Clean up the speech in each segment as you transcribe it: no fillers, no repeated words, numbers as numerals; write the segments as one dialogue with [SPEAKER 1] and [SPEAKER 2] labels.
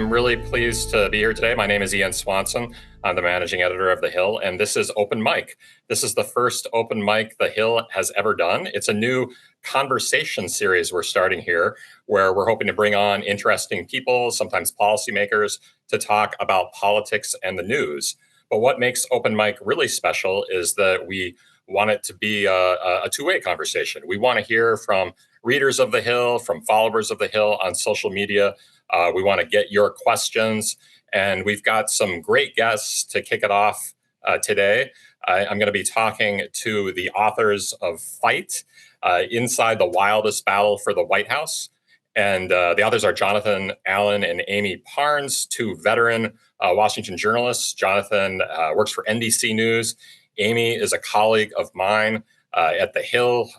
[SPEAKER 1] I'm really pleased to be here today. My name is Ian Swanson. I'm the managing editor of The Hill, and this is Open Mic. This is the first open mic The Hill has ever done. It's a new conversation series we're starting here, where we're hoping to bring on interesting people, sometimes policymakers, to talk about politics and the news. But what makes open mic really special is that we want it to be a two-way conversation. We want to hear from readers of The Hill, from followers of The Hill on social media. We want to get your questions, and we've got some great guests to kick it off today. I'm going to be talking to the authors of Fight, Inside the Wildest Battle for the White House. And the authors are Jonathan Allen and Amie Parnes, two veteran Washington journalists. Jonathan works for NBC News. Amie is a colleague of mine at The Hill.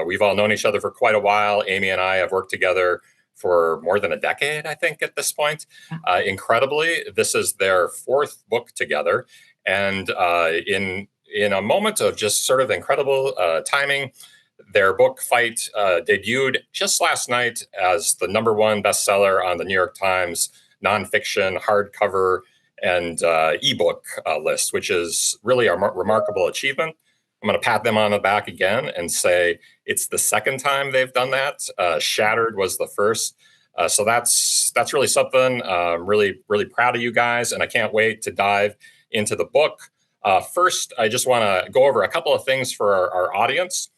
[SPEAKER 1] We've all known each other for quite a while. Amie and I have worked together for more than a decade, I think, at this point. Incredibly, this is their fourth book together. And in a moment of just sort of incredible timing, their book Fight debuted just last night as the #1 bestseller on the New York Times nonfiction, hardcover, and ebook list, which is really a remarkable achievement. I'm going to pat them on the back again and say it's the second time they've done that. Shattered was the first. So that's really something. Really, really proud of you guys, and I can't wait to dive into the book. First, I just want to go over a couple of things for our audience.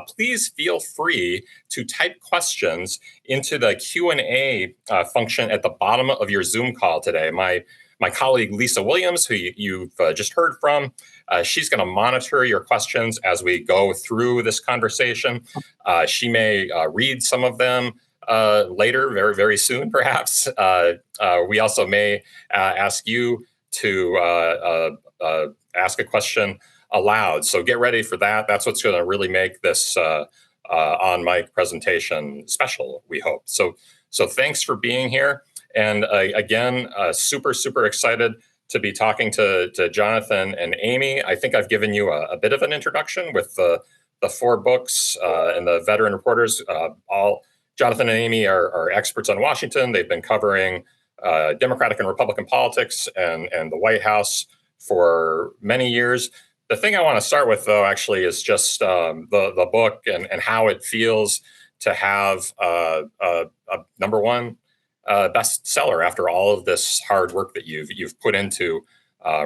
[SPEAKER 1] Please feel free to type questions into the Q&A function at the bottom of your Zoom call today. My colleague, Lisa Williams, who you've just heard from, she's going to monitor your questions as we go through this conversation. She may read some of them later, very, very soon, perhaps. We also may ask you to ask a question aloud. So get ready for that. That's what's going to really make this on-mic presentation special, we hope. So thanks for being here. And again, super, super excited to be talking to Jonathan and Amie. I think I've given you a bit of an introduction with the 4 books and the veteran reporters. All Jonathan and Amie are experts on Washington. They've been covering Democratic and Republican politics and the White House for many years. The thing I want to start with, though, actually, is just the book and how it feels to have a #1 bestseller after all of this hard work that you've put into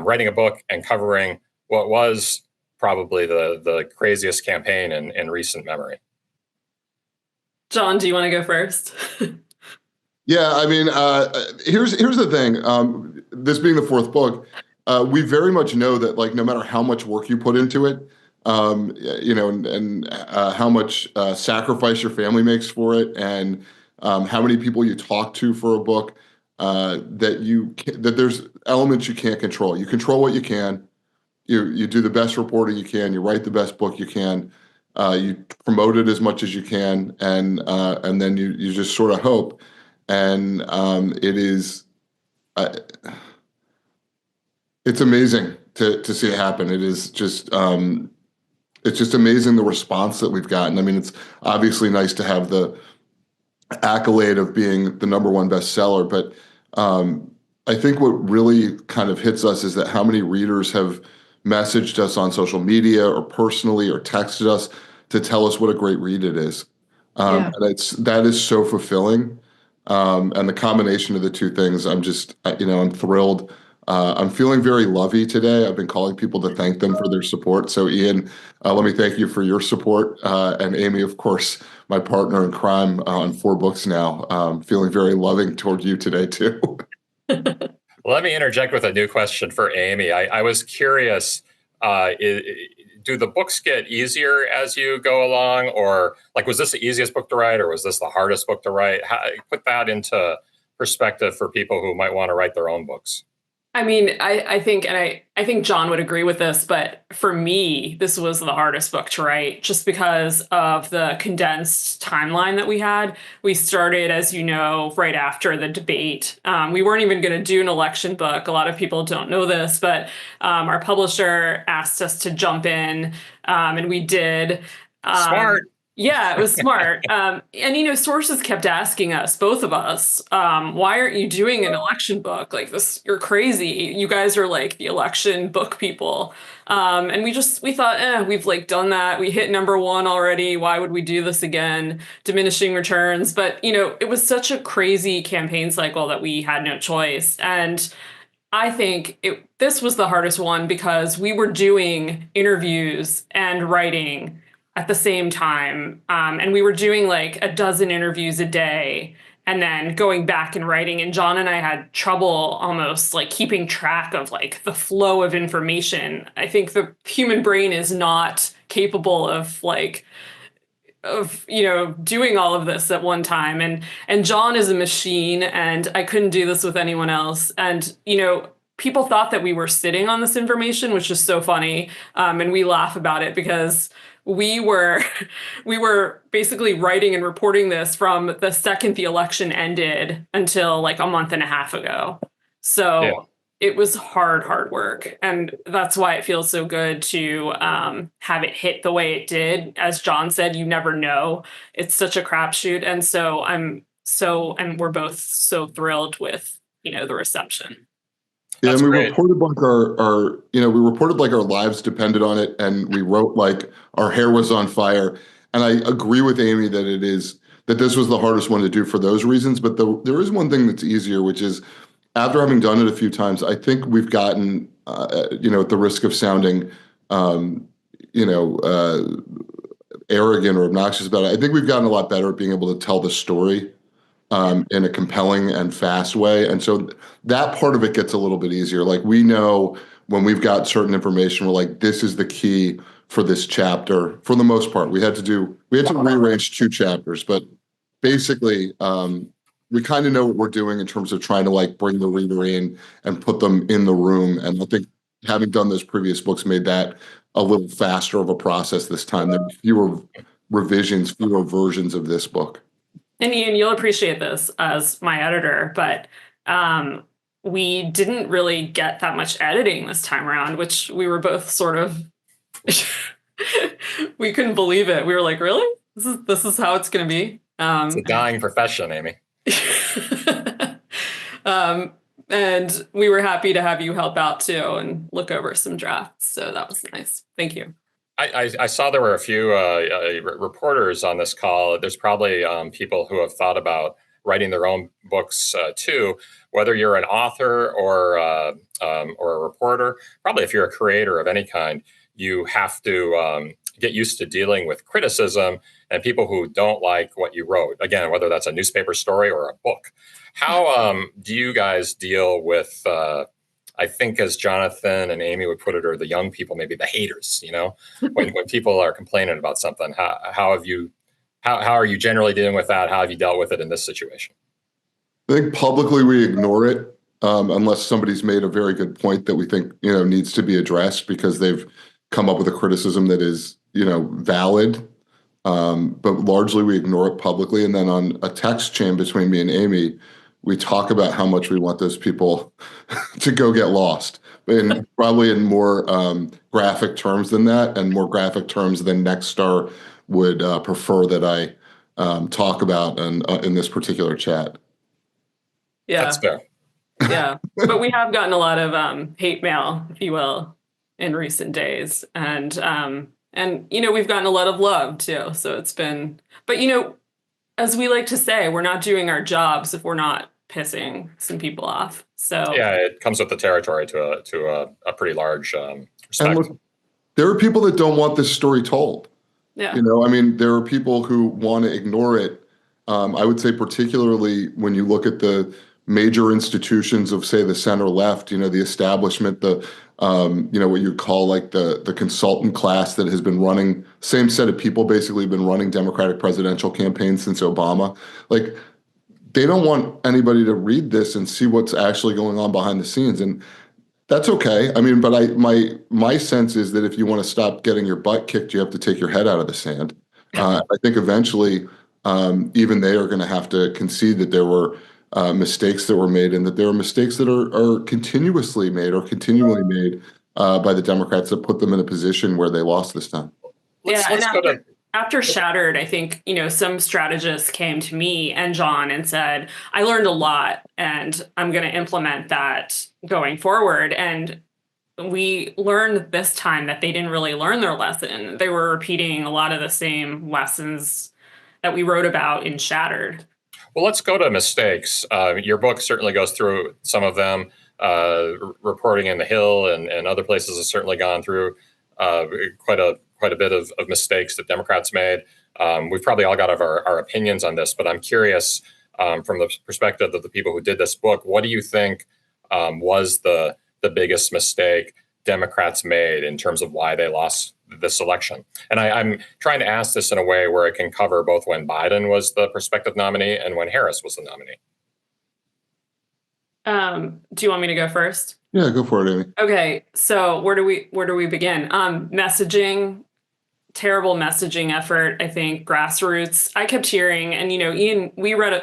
[SPEAKER 1] writing a book and covering what was probably the craziest campaign in recent memory.
[SPEAKER 2] John, do you want to go first?
[SPEAKER 3] Yeah, I mean, here's the thing. This being the 4th book, we very much know that, like, no matter how much work you put into it, and how much sacrifice your family makes for it, and how many people you talk to for a book, that there's elements you can't control. You control what you can. You do the best reporting you can. You write the best book you can. You promote it as much as you can, and then you just sort of hope. And it is. It's amazing to see it happen. It is just it's just amazing the response that we've gotten. I mean, it's obviously nice to have the accolade of being the #1 bestseller, but I think what really kind of hits us is that how many readers have messaged us on social media or personally or texted us to tell us what a great read it is. And that is so fulfilling. And the combination of the two things, I'm thrilled. I'm feeling very lovey today. I've been calling people to thank them for their support. So Ian, let me thank you for your support. And Amie, of course, my partner in crime on 4 books now. Feeling very loving toward you today too.
[SPEAKER 1] Let me interject with a new question for Amie. I was curious, do the books get easier as you go along? Or like, was this the easiest book to write, or was this the hardest book to write? Put that into perspective for people who might want to write their own books.
[SPEAKER 2] I mean, I think John would agree with this, but for me, this was the hardest book to write just because of the condensed timeline that we had. We started, as you know, right after the debate. We weren't even going to do an election book. A lot of people don't know this, but our publisher asked us to jump in, and we did.
[SPEAKER 1] Smart.
[SPEAKER 2] Yeah, it was smart. And sources kept asking us, both of us, why aren't you doing an election book like this? You're crazy. You guys are like the election book people. And we thought, we've like done that. We hit #1 already. Why would we do this again? Diminishing returns. But it was such a crazy campaign cycle that we had no choice. And I think this was the hardest one because we were doing interviews and writing at the same time. And we were doing like a dozen interviews a day and then going back and writing. And John and I had trouble almost like keeping track of like the flow of information. I think the human brain is not capable of doing all of this at one time, and John is a machine, and I couldn't do this with anyone else. And people thought that we were sitting on this information, which is so funny. And we laugh about it because we were we were basically writing and reporting this from the second the election ended until like a month and a half ago. So
[SPEAKER 1] Yeah.
[SPEAKER 2] it was hard work. And that's why it feels so good to have it hit the way it did. As John said, you never know. It's such a crapshoot. And so and we're both so thrilled with, the reception.
[SPEAKER 3] Yeah,
[SPEAKER 1] That's
[SPEAKER 3] and we
[SPEAKER 1] great.
[SPEAKER 3] reported like we reported like our lives depended on it, and we wrote like our hair was on fire. And I agree with Amie that this was the hardest one to do for those reasons. But there is one thing that's easier, which is after having done it a few times, I think we've gotten, at the risk of sounding, you know, uh, arrogant or obnoxious about it, I think we've gotten a lot better at being able to tell the story in a compelling and fast way. And so that part of it gets a little bit easier. Like we know when we've got certain information, we're like, this is the key for this chapter. For the most part, we had to rearrange 2 chapters, but basically, we kind of know what we're doing in terms of trying to like bring the reader in and put them in the room. And I think having done those previous books made that a little faster of a process this time. There were fewer revisions, fewer versions of this book.
[SPEAKER 2] And Ian, you'll appreciate this as my editor, but we didn't really get that much editing this time around, which we were both sort of we couldn't believe it. We were like, really? This is how it's going to be.
[SPEAKER 1] It's a dying profession, Amie.
[SPEAKER 2] And we were happy to have you help out too and look over some drafts. So that was nice. Thank you.
[SPEAKER 1] I saw there were a few reporters on this call. There's probably people who have thought about writing their own books too. Whether you're an author or a reporter, probably if you're a creator of any kind, you have to get used to dealing with criticism and people who don't like what you wrote. Again, whether that's a newspaper story or a book. How do you guys deal with? I think, as Jonathan and Amie would put it, or the young people, maybe the haters. When people are complaining about something, how are you generally dealing with that? How have you dealt with it in this situation?
[SPEAKER 3] I think publicly we ignore it unless somebody's made a very good point that we think needs to be addressed because they've come up with a criticism that is valid. But largely we ignore it publicly, and then on a text chain between me and Amie, we talk about how much we want those people to go get lost, and probably in more graphic terms than that, and more graphic terms than Next Star would prefer that I talk about in this particular chat.
[SPEAKER 2] Yeah,
[SPEAKER 1] That's fair.
[SPEAKER 2] Yeah, but we have gotten a lot of hate mail, if you will, in recent days, and we've gotten a lot of love too. So it's been, but as we like to say, we're not doing our jobs if we're not pissing some people off. So
[SPEAKER 1] yeah, it comes with the territory to a pretty large respect.
[SPEAKER 3] And look, there are people that don't want this story told.
[SPEAKER 2] Yeah.
[SPEAKER 3] There are people who want to ignore it. I would say particularly when you look at the major institutions of, say, the center left, the establishment, what you call like the consultant class that has been running, same set of people basically been running Democratic presidential campaigns since Obama. Like, they don't want anybody to read this and see what's actually going on behind the scenes. And that's okay. But my sense is that if you want to stop getting your butt kicked, you have to take your head out of the sand. I think eventually even they are going to have to concede that there were mistakes that were made, and that there are mistakes that are continuously made or continually made by the Democrats that put them in a position where they lost this time.
[SPEAKER 1] Let's go to
[SPEAKER 2] after Shattered, I think, some strategists came to me and John and said, I learned a lot and I'm going to implement that going forward. And we learned this time that they didn't really learn their lesson. They were repeating a lot of the same lessons that we wrote about in Shattered.
[SPEAKER 1] Well, let's go to mistakes. Your book certainly goes through some of them. Reporting in the Hill and other places has certainly gone through quite a bit of mistakes that Democrats made. We've probably all got our opinions on this, but I'm curious from the perspective of the people who did this book, what do you think was the biggest mistake Democrats made in terms of why they lost this election? And I'm trying to ask this in a way where it can cover both when Biden was the prospective nominee and when Harris was the nominee.
[SPEAKER 2] Do you want me to go first?
[SPEAKER 3] Yeah, go for it, Amie.
[SPEAKER 2] Okay, so where do we begin? Messaging, terrible messaging effort. I think grassroots. I kept hearing, and Ian, we I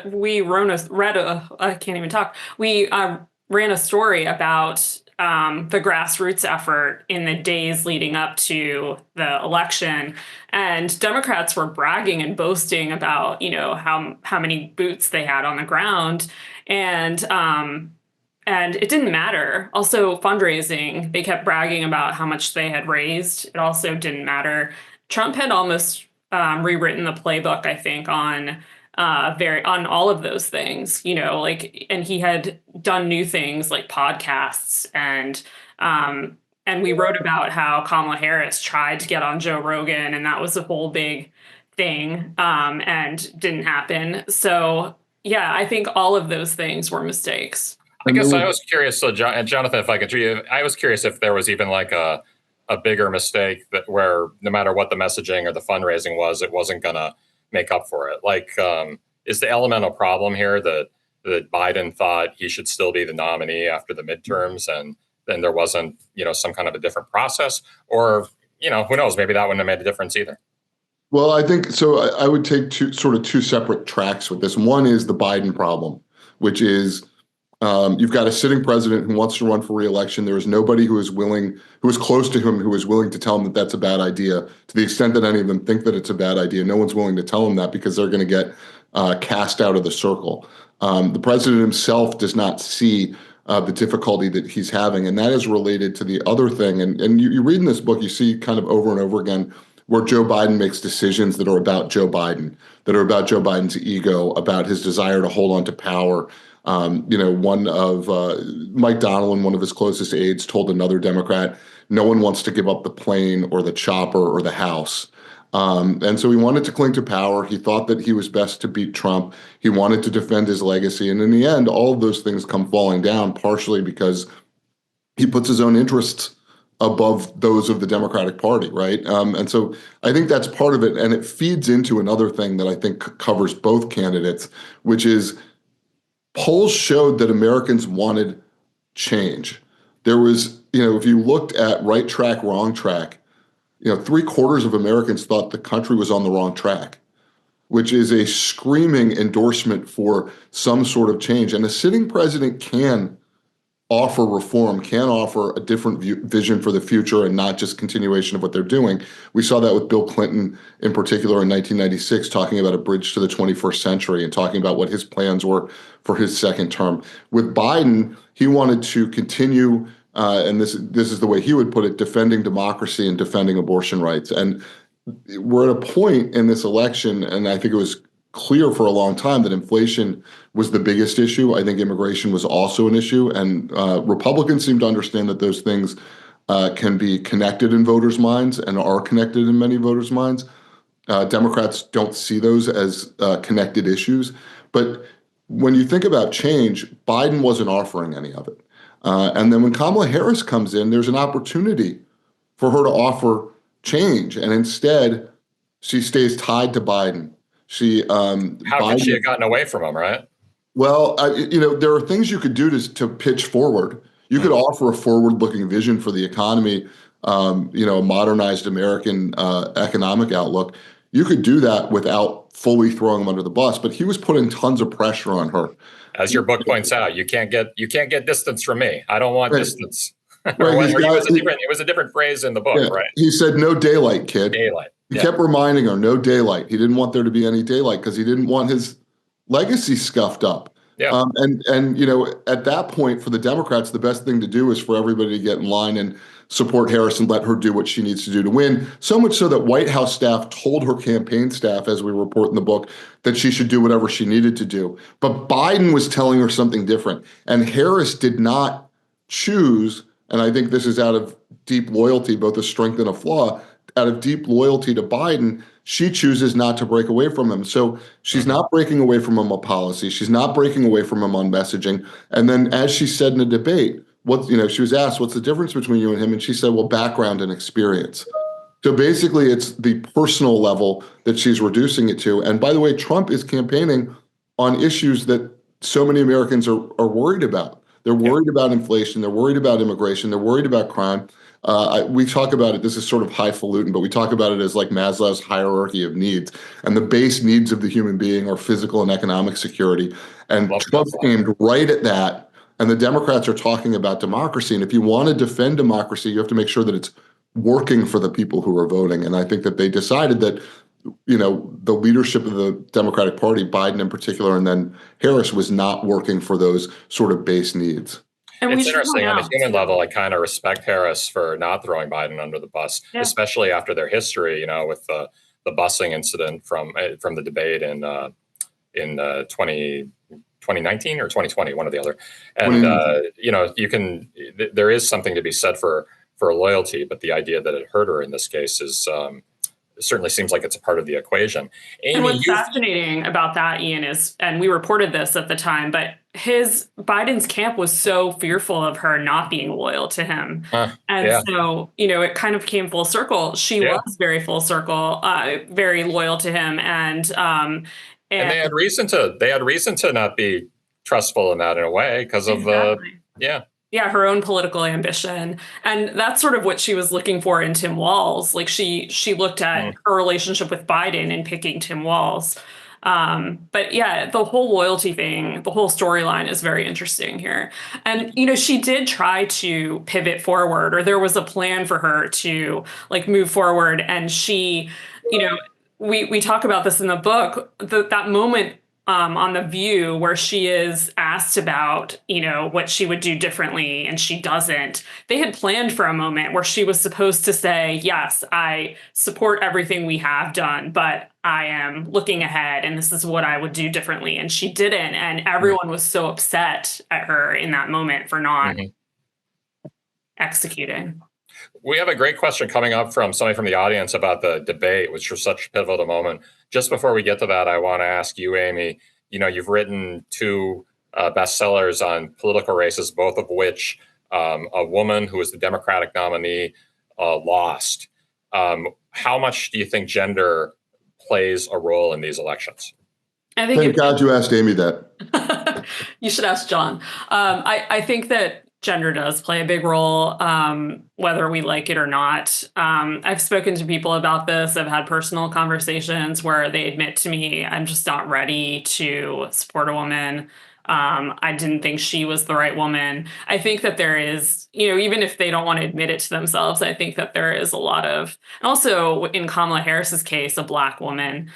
[SPEAKER 2] can't even talk. We ran a story about the grassroots effort in the days leading up to the election, and Democrats were bragging and boasting about how many boots they had on the ground, and it didn't matter. Also, fundraising, they kept bragging about how much they had raised. It also didn't matter. Trump had almost rewritten the playbook, I think, on all of those things, and he had done new things like podcasts and we wrote about how Kamala Harris tried to get on Joe Rogan, and that was a whole big thing and didn't happen. So yeah, I think all of those things were mistakes.
[SPEAKER 1] I guess I was curious. So, Jonathan, if I could, I was curious if there was even like a bigger mistake that where no matter what the messaging or the fundraising was, it wasn't going to make up for it. Like, is the elemental problem here that Biden thought he should still be the nominee after the midterms, and then there wasn't, some kind of a different process, or who knows? Maybe that wouldn't have made a difference either.
[SPEAKER 3] Well, I think so. I would take two separate tracks with this. One is the Biden problem, which is you've got a sitting president who wants to run for re-election. There is nobody who is close to him, who is willing to tell him that that's a bad idea. To the extent that any of them think that it's a bad idea, no one's willing to tell him that because they're going to get cast out of the circle. The president himself does not see the difficulty that he's having, and that is related to the other thing. And you read in this book, you see kind of over and over again where Joe Biden makes decisions that are about Joe Biden, that are about Joe Biden's ego, about his desire to hold on to power. One of Mike Donilon, one of his closest aides, told another Democrat, no one wants to give up the plane or the chopper or the house. And so he wanted to cling to power. He thought that he was best to beat Trump. He wanted to defend his legacy. And in the end, all of those things come falling down, partially because he puts his own interests above those of the Democratic Party, right? And so I think that's part of it. And it feeds into another thing that I think covers both candidates, which is polls showed that Americans wanted change. There was, if you looked at right track, wrong track, 3/4 of Americans thought the country was on the wrong track, which is a screaming endorsement for some sort of change. And a sitting president can offer reform, can offer a different vision for the future and not just continuation of what they're doing. We saw that with Bill Clinton in particular in 1996, talking about a bridge to the 21st century and talking about what his plans were for his second term. With Biden, he wanted to continue, and this is the way he would put it, defending democracy and defending abortion rights. And we're at a point in this election, and I think it was clear for a long time that inflation was the biggest issue. I think immigration was also an issue, and Republicans seem to understand that those things can be connected in voters' minds and are connected in many voters' minds. Democrats don't see those as connected issues. But when you think about change, Biden wasn't offering any of it. And then when Kamala Harris comes in, there's an opportunity for her to offer change, and instead she stays tied to Biden.
[SPEAKER 1] How could she have gotten away from him, right?
[SPEAKER 3] Well, there are things you could do to pitch forward. You could offer a forward-looking vision for the economy, a modernized American economic outlook. You could do that without fully throwing him under the bus, but he was putting tons of pressure on her.
[SPEAKER 1] As your book points out, you can't get distance from me. I don't want distance.
[SPEAKER 3] Right,
[SPEAKER 1] it was a different phrase in the book, right?
[SPEAKER 3] He said, "No daylight, kid."
[SPEAKER 1] Daylight.
[SPEAKER 3] He kept reminding her, no daylight. He didn't want there to be any daylight because he didn't want his legacy scuffed up.
[SPEAKER 1] Yeah.
[SPEAKER 3] And at that point, for the Democrats, the best thing to do is for everybody to get in line and support Harris and let her do what she needs to do to win. So much so that White House staff told her campaign staff, as we report in the book, that she should do whatever she needed to do. But Biden was telling her something different. And Harris did not choose, and I think this is out of deep loyalty, both a strength and a flaw, out of deep loyalty to Biden, she chooses not to break away from him. So she's not breaking away from him on policy. She's not breaking away from him on messaging. And then, as she said in a debate, she was asked, what's the difference between you and him? And she said, well, background and experience. So basically, it's the personal level that she's reducing it to. And by the way, Trump is campaigning on issues that so many Americans are worried about. They're worried about inflation. They're worried about immigration. They're worried about crime. We talk about it, this is sort of highfalutin, but we talk about it as like Maslow's hierarchy of needs. And the base needs of the human being are physical and economic security. And Trump aimed right at that. And the Democrats are talking about democracy. And if you want to defend democracy, you have to make sure that it's working for the people who are voting. And I think that they decided that, the leadership of the Democratic Party, Biden in particular, and then Harris, was not working for those sort of base needs.
[SPEAKER 2] And
[SPEAKER 1] it's interesting on a human level. I kind of respect Harris for not throwing Biden under the bus, especially after their history, with the busing incident from the debate in 2019 or 2020, one or the other. And there is something to be said for loyalty, but the idea that it hurt her in this case is certainly seems like it's a part of the equation. Amie,
[SPEAKER 2] and what's fascinating about that, Ian, is, and we reported this at the time, but Biden's camp was so fearful of her not being loyal to him. So, it kind of came full circle. She was very full circle, very loyal to him. And they
[SPEAKER 1] had reason to not be trustful in that, in a way, because of
[SPEAKER 2] her own political ambition. And that's sort of what she was looking for in Tim Walz. Like she looked at her relationship with Biden and picking Tim Walz. But the whole loyalty thing, the whole storyline is very interesting here. And, she did try to pivot forward, or there was a plan for her to move forward. And she, we talk about this in the book, that moment on The View where she is asked about, what she would do differently and she doesn't. They had planned for a moment where she was supposed to say, yes, I support everything we have done, but I am looking ahead and this is what I would do differently. And she didn't. And everyone was so upset at her in that moment for not executing.
[SPEAKER 1] We have a great question coming up from somebody from the audience about the debate, which was such a pivotal moment. Just before we get to that, I want to ask you, Amie, you've written 2 bestsellers on political races, both of which a woman who was the Democratic nominee lost. How much do you think gender plays a role in these elections?
[SPEAKER 3] Thank God you asked Amie that.
[SPEAKER 2] You should ask John. I think that gender does play a big role, whether we like it or not. I've spoken to people about this. I've had personal conversations where they admit to me, I'm just not ready to support a woman. I didn't think she was the right woman. I think that there is, even if they don't want to admit it to themselves, I think that there is a lot of, and also in Kamala Harris's case, a Black woman.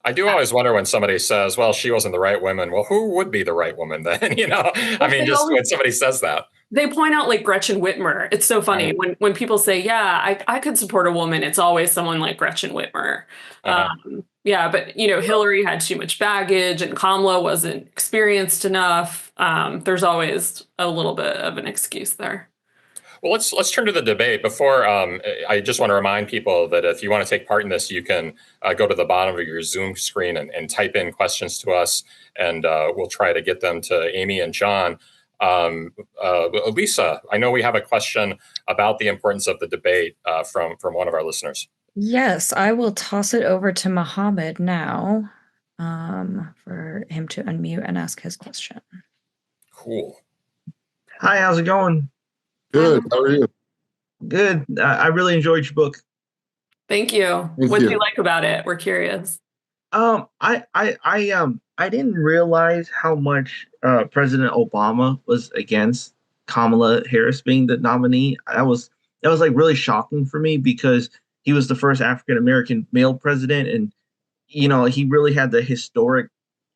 [SPEAKER 1] I do always wonder when somebody says, well, she wasn't the right woman. Well, who would be the right woman then? When somebody says that.
[SPEAKER 2] They point out Gretchen Whitmer. It's so funny when people say, I could support a woman. It's always someone like Gretchen Whitmer. But Hillary had too much baggage and Kamala wasn't experienced enough. There's always a little bit of an excuse there.
[SPEAKER 1] Well, let's turn to the debate. Before, I just want to remind people that if you want to take part in this, you can go to the bottom of your Zoom screen and type in questions to us, and we'll try to get them to Amie and John. Lisa, I know we have a question about the importance of the debate from one of our listeners.
[SPEAKER 4] Yes, I will toss it over to Mohammed now for him to unmute and ask his question.
[SPEAKER 1] Cool.
[SPEAKER 5] Hi, how's it going?
[SPEAKER 3] Good. How are you?
[SPEAKER 5] Good. I really enjoyed your book.
[SPEAKER 2] Thank you. What do you like about it? We're curious.
[SPEAKER 5] I didn't realize how much President Obama was against Kamala Harris being the nominee. That was really shocking for me because he was the first African American male president, and he really had the historic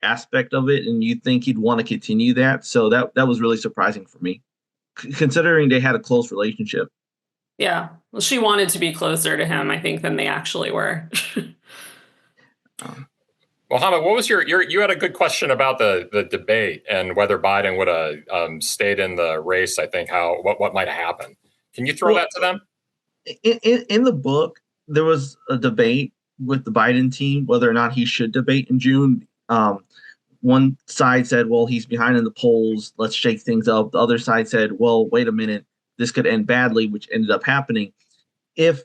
[SPEAKER 5] aspect of it, and you think he'd want to continue that. So that was really surprising for me, considering they had a close relationship.
[SPEAKER 2] Yeah. Well, she wanted to be closer to him, I think, than they actually were.
[SPEAKER 1] Mohammed, what was you had a good question about the debate and whether Biden would have stayed in the race. I think what might have happened. Can you throw that to them?
[SPEAKER 5] In the book, there was a debate with the Biden team whether or not he should debate in June. One side said, well, he's behind in the polls, let's shake things up. The other side said, well, wait a minute, this could end badly, which ended up happening. If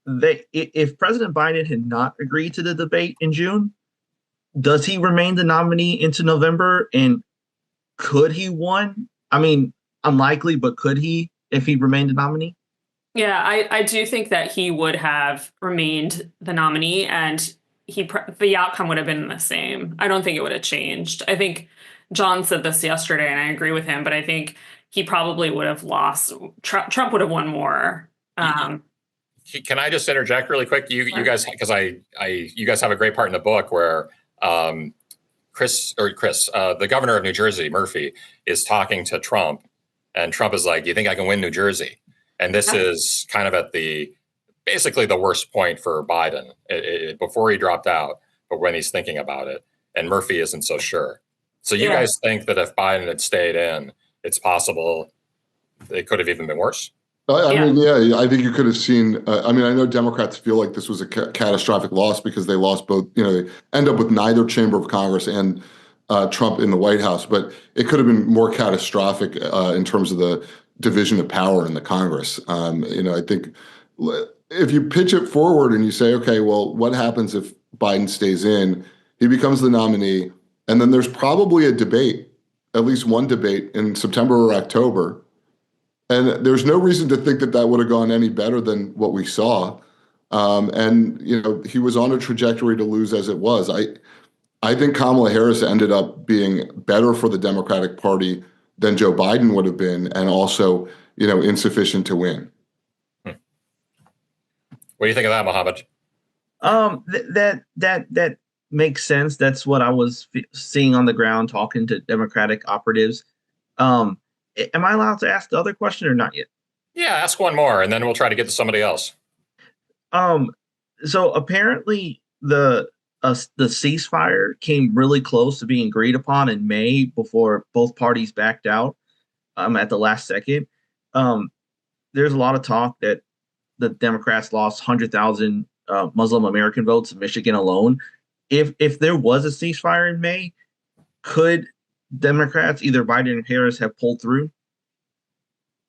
[SPEAKER 5] President Biden had not agreed to the debate in June, does he remain the nominee into November? And could he win? I mean, unlikely, but could he if he remained the nominee?
[SPEAKER 2] Yeah, I do think that he would have remained the nominee, and the outcome would have been the same. I don't think it would have changed. I think John said this yesterday, and I agree with him, but I think he probably would have lost. Trump would have won more.
[SPEAKER 1] Can I just interject really quick? You guys, because you guys have a great part in the book where Chris, the governor of New Jersey, Murphy, is talking to Trump, and Trump is like, "Do you think I can win New Jersey?" And this is kind of at basically the worst point for Biden before he dropped out, but when he's thinking about it, and Murphy isn't so sure. So you guys think that if Biden had stayed in, it's possible it could have even been worse?
[SPEAKER 3] I mean, yeah, I think you could have seen. I mean, I know Democrats feel like this was a catastrophic loss because they lost both. They end up with neither chamber of Congress and Trump in the White House, but it could have been more catastrophic in terms of the division of power in the Congress. I think if you pitch it forward and you say, okay, well, what happens if Biden stays in? He becomes the nominee, and then there's probably a debate, at least one debate in September or October. And there's no reason to think that would have gone any better than what we saw. He was on a trajectory to lose as it was. I think Kamala Harris ended up being better for the Democratic Party than Joe Biden would have been, and also, insufficient to win.
[SPEAKER 1] What do you think of that, Mohammed?
[SPEAKER 5] That makes sense. That's what I was seeing on the ground, talking to Democratic operatives. Am I allowed to ask the other question or not yet?
[SPEAKER 1] Yeah, ask one more, and then we'll try to get to somebody else.
[SPEAKER 5] So apparently the ceasefire came really close to being agreed upon in May before both parties backed out at the last second. There's a lot of talk that the Democrats lost 100,000 Muslim American votes in Michigan alone. If there was a ceasefire in May, could Democrats, either Biden or Harris, have pulled through?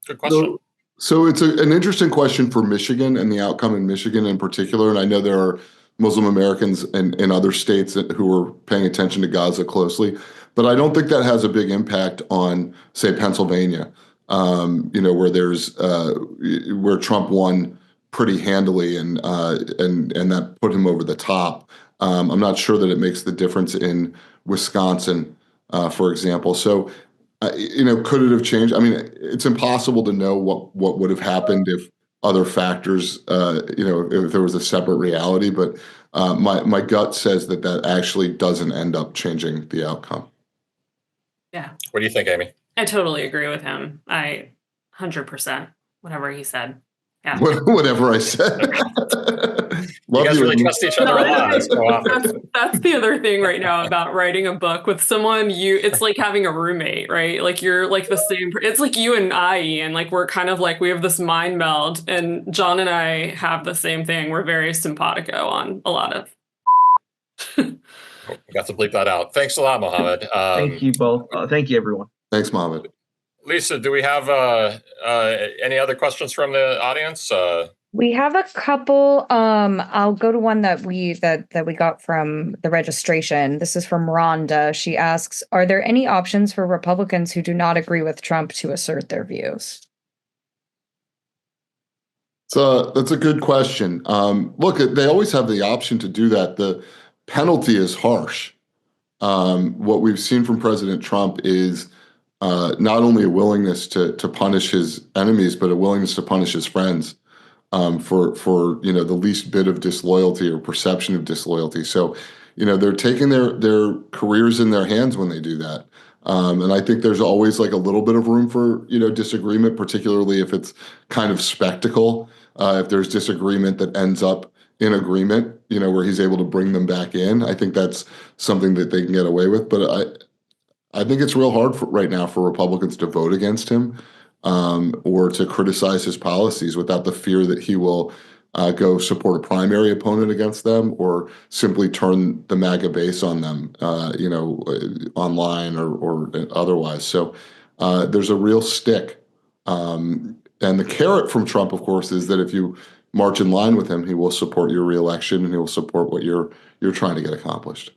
[SPEAKER 1] Good question.
[SPEAKER 3] So it's an interesting question for Michigan and the outcome in Michigan in particular. And I know there are Muslim Americans in other states who are paying attention to Gaza closely, but I don't think that has a big impact on, say, Pennsylvania, where Trump won pretty handily, and that put him over the top. I'm not sure that it makes the difference in Wisconsin, for example. So, could it have changed? I mean, it's impossible to know what would have happened if other factors, if there was a separate reality. But my gut says that actually doesn't end up changing the outcome.
[SPEAKER 2] Yeah.
[SPEAKER 1] What do you think, Amie?
[SPEAKER 2] I totally agree with him. 100%, whatever he said. Yeah.
[SPEAKER 3] Whatever I said.
[SPEAKER 1] You guys really trust each other a lot.
[SPEAKER 2] That's the other thing right now about writing a book with someone. It's like having a roommate, right? Like you're like the same. It's like you and I, Ian. Like we're kind of like we have this mind meld, and John and I have the same thing. We're very simpatico on a lot of.
[SPEAKER 1] We got to bleep that out. Thanks a lot, Mohammed.
[SPEAKER 5] Thank you both. Thank you, everyone.
[SPEAKER 3] Thanks, Mohammed.
[SPEAKER 1] Lisa, do we have any other questions from the audience?
[SPEAKER 4] We have a couple. I'll go to one that we got from the registration. This is from Rhonda. She asks, "Are there any options for Republicans who do not agree with Trump to assert their views?"
[SPEAKER 3] So that's a good question. Look, they always have the option to do that. The penalty is harsh. What we've seen from President Trump is not only a willingness to punish his enemies, but a willingness to punish his friends. for the least bit of disloyalty or perception of disloyalty. So, they're taking their careers in their hands when they do that. And I think there's always like a little bit of room for disagreement, particularly if it's kind of spectacle. If there's disagreement that ends up in agreement, where he's able to bring them back in, I think that's something that they can get away with. But I think it's real hard right now for Republicans to vote against him, or to criticize his policies without the fear that he will go support a primary opponent against them, or simply turn the MAGA base on them, online or otherwise. So there's a real stick. And the carrot from Trump, of course, is that if you march in line with him, he will support your reelection and he will support what you're trying to get accomplished.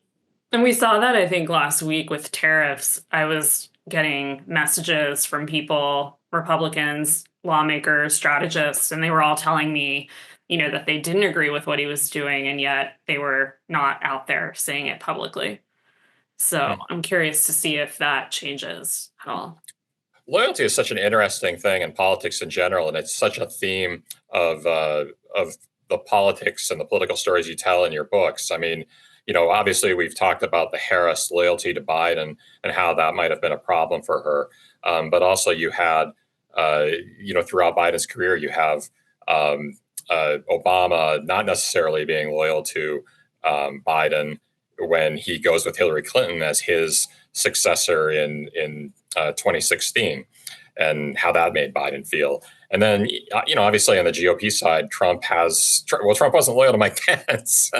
[SPEAKER 2] And we saw that, I think, last week with tariffs. I was getting messages from people, Republicans, lawmakers, strategists, and they were all telling me, that they didn't agree with what he was doing, and yet they were not out there saying it publicly. So I'm curious to see if that changes at all.
[SPEAKER 1] Loyalty is such an interesting thing in politics in general, and it's such a theme of the politics and the political stories you tell in your books. I mean, obviously we've talked about the Harris loyalty to Biden and how that might have been a problem for her. But also you had, throughout Biden's career, you have Obama not necessarily being loyal to Biden when he goes with Hillary Clinton as his successor in 2016, and how that made Biden feel. And then, obviously on the GOP side, Trump wasn't loyal to Mike Pence,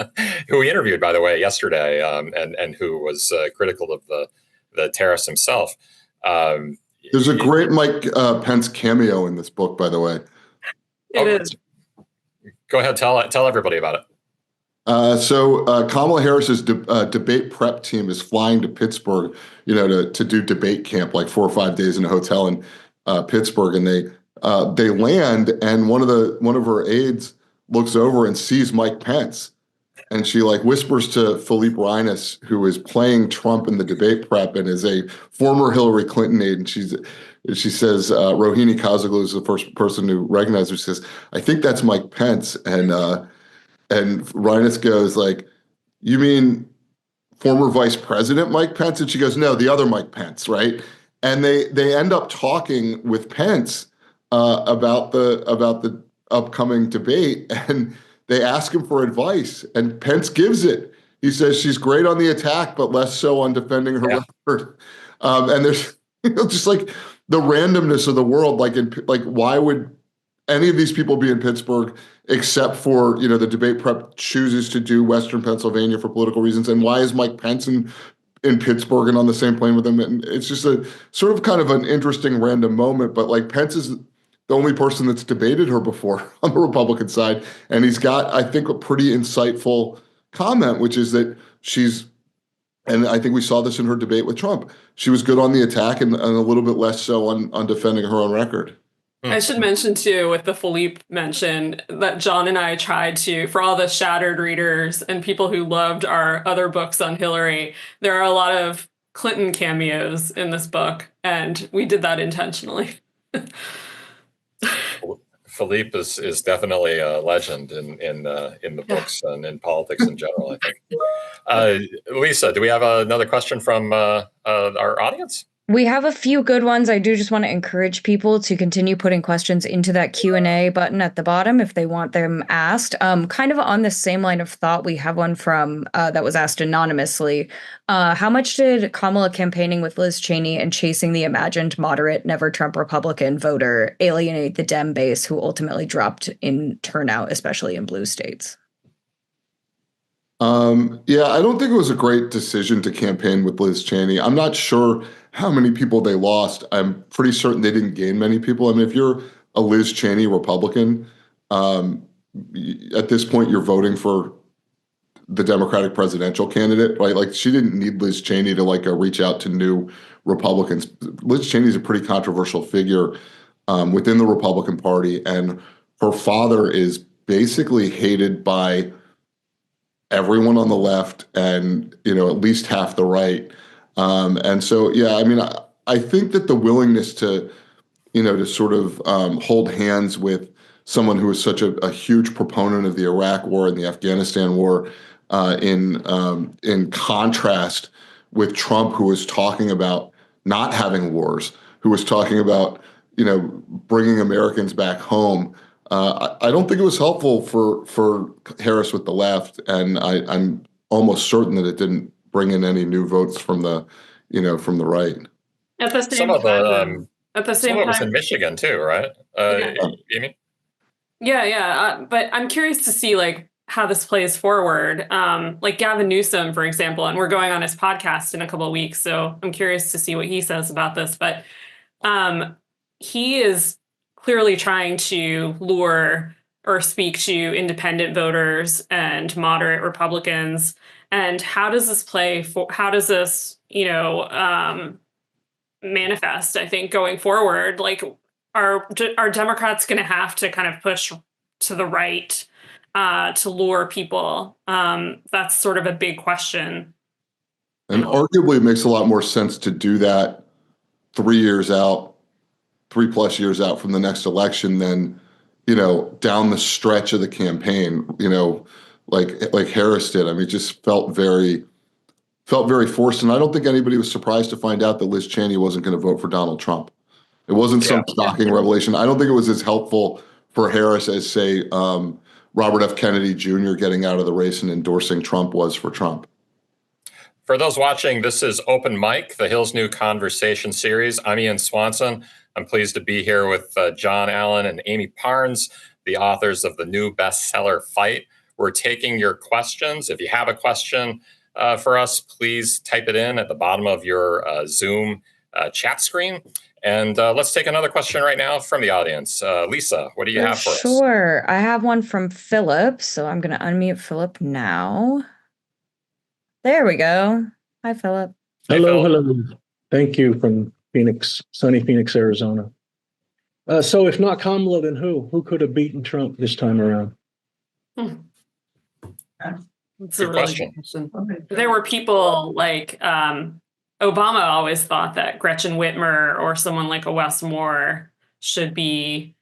[SPEAKER 1] who he interviewed, by the way, yesterday, and who was critical of the tariffs himself.
[SPEAKER 3] There's a great Mike Pence cameo in this book, by the way.
[SPEAKER 2] It is.
[SPEAKER 1] Go ahead, tell everybody about it.
[SPEAKER 3] So Kamala Harris's debate prep team is flying to Pittsburgh, to do debate camp, like 4 or 5 days in a hotel in Pittsburgh, and they land, and one of her aides looks over and sees Mike Pence, and she whispers to Philippe Reines, who is playing Trump in the debate prep and is a former Hillary Clinton aide, and she says, Rohini Kazaglu is the first person to recognize her. She says, "I think that's Mike Pence," and Reines goes "You mean former Vice President Mike Pence?" And she goes, "No, the other Mike Pence, right?" And they end up talking with Pence about the upcoming debate, and they ask him for advice, and Pence gives it. He says she's great on the attack, but less so on defending her record. And there's just the randomness of the world. Why would any of these people be in Pittsburgh except for the debate prep chooses to do Western Pennsylvania for political reasons, and why is Mike Pence in Pittsburgh and on the same plane with him? And it's just a sort of kind of an interesting random moment. But Pence is the only person that's debated her before on the Republican side, and he's got, I think, a pretty insightful comment, which is that and I think we saw this in her debate with Trump, she was good on the attack and a little bit less so on defending her own record.
[SPEAKER 2] I should mention, too, with the Philippe mention, that John and I tried to, for all the Shattered readers and people who loved our other books on Hillary, there are a lot of Clinton cameos in this book, and we did that intentionally.
[SPEAKER 1] Philippe is definitely a legend in the books and in politics in general, I think. Lisa, do we have another question from our audience?
[SPEAKER 4] We have a few good ones. I do just want to encourage people to continue putting questions into that Q&A button at the bottom if they want them asked. Kind of on the same line of thought, we have one from that was asked anonymously. How much did Kamala campaigning with Liz Cheney and chasing the imagined moderate, never Trump Republican voter alienate the Dem base who ultimately dropped in turnout, especially in blue states?
[SPEAKER 3] Yeah, I don't think it was a great decision to campaign with Liz Cheney. I'm not sure how many people they lost. I'm pretty certain they didn't gain many people. I mean, if you're a Liz Cheney Republican, at this point, you're voting for the Democratic presidential candidate, right? She didn't need Liz Cheney to reach out to new Republicans. Liz Cheney's a pretty controversial figure within the Republican Party, and her father is basically hated by everyone on the left and at least half the right. And so, yeah, I mean, I think that the willingness to sort of hold hands with someone who was such a huge proponent of the Iraq War and the Afghanistan War, in contrast with Trump, who was talking about not having wars, who was talking about bringing Americans back home. I don't think it was helpful for Harris with the left, and I'm almost certain that it didn't bring in any new votes from the right.
[SPEAKER 2] At the
[SPEAKER 1] Some
[SPEAKER 2] same
[SPEAKER 1] of
[SPEAKER 2] time, at the
[SPEAKER 1] some
[SPEAKER 2] same
[SPEAKER 1] of it was in
[SPEAKER 2] time,
[SPEAKER 1] Michigan too, right?
[SPEAKER 2] yeah,
[SPEAKER 1] Amy?
[SPEAKER 2] yeah. But I'm curious to see like how this plays forward. Like Gavin Newsom, for example, and we're going on his podcast in a couple of weeks, so I'm curious to see what he says about this. But he is clearly trying to lure or speak to independent voters and moderate Republicans. And how does this play for? How does this, manifest? I think going forward, like, are Democrats going to have to kind of push to the right to lure people? That's sort of a big question.
[SPEAKER 3] And arguably, it makes a lot more sense to do that 3 years out, 3+ years out from the next election than, down the stretch of the campaign, like Harris did. I mean, it just felt very forced. And I don't think anybody was surprised to find out that Liz Cheney wasn't going to vote for Donald Trump. It wasn't some shocking revelation. I don't think it was as helpful for Harris as, say, Robert F. Kennedy Jr. getting out of the race and endorsing Trump was for Trump.
[SPEAKER 1] For those watching, this is Open Mic, the Hill's new conversation series. I'm Ian Swanson. I'm pleased to be here with John Allen and Amie Parnes, the authors of the new bestseller, Fight. We're taking your questions. If you have a question for us, please type it in at the bottom of your Zoom chat screen. And let's take another question right now from the audience. Lisa, what do you have for us?
[SPEAKER 4] Sure. I have one from Philip, so I'm going to unmute Philip now. There we go. Hi, Philip.
[SPEAKER 1] Hey,
[SPEAKER 6] hello,
[SPEAKER 1] Philip.
[SPEAKER 6] hello. Thank you from Phoenix, sunny Phoenix, Arizona. So if not Kamala, then who? Who could have beaten Trump this time around?
[SPEAKER 2] That's a really good question. There were people like Obama always thought that Gretchen Whitmer or someone like a Wes Moore should be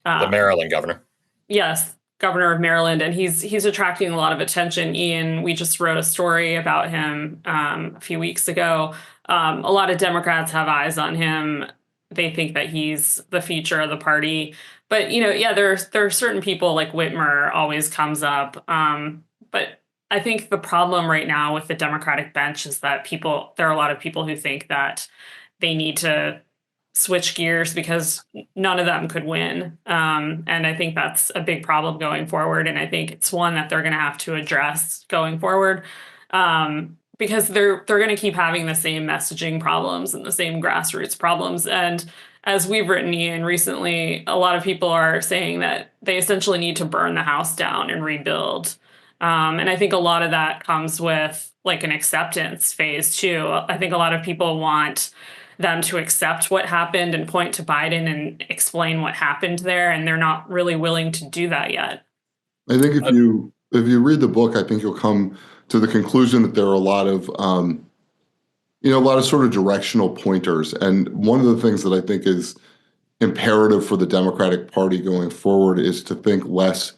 [SPEAKER 1] The Maryland governor.
[SPEAKER 2] Yes, governor of Maryland, and he's attracting a lot of attention. Ian, we just wrote a story about him a few weeks ago. A lot of Democrats have eyes on him. They think that he's the future of the party. But there are certain people like Whitmer always comes up. But I think the problem right now with the Democratic bench is that there are a lot of people who think that they need to switch gears because none of them could win. And I think that's a big problem going forward. And I think it's one that they're going to have to address going forward, because they're going to keep having the same messaging problems and the same grassroots problems. And as we've written, Ian, recently, a lot of people are saying that they essentially need to burn the house down and rebuild. And I think a lot of that comes with like an acceptance phase too. I think a lot of people want them to accept what happened and point to Biden and explain what happened there, and they're not really willing to do that yet.
[SPEAKER 3] I think if you read the book, I think you'll come to the conclusion that there are a lot of sort of directional pointers. And one of the things that I think is imperative for the Democratic Party going forward is to think less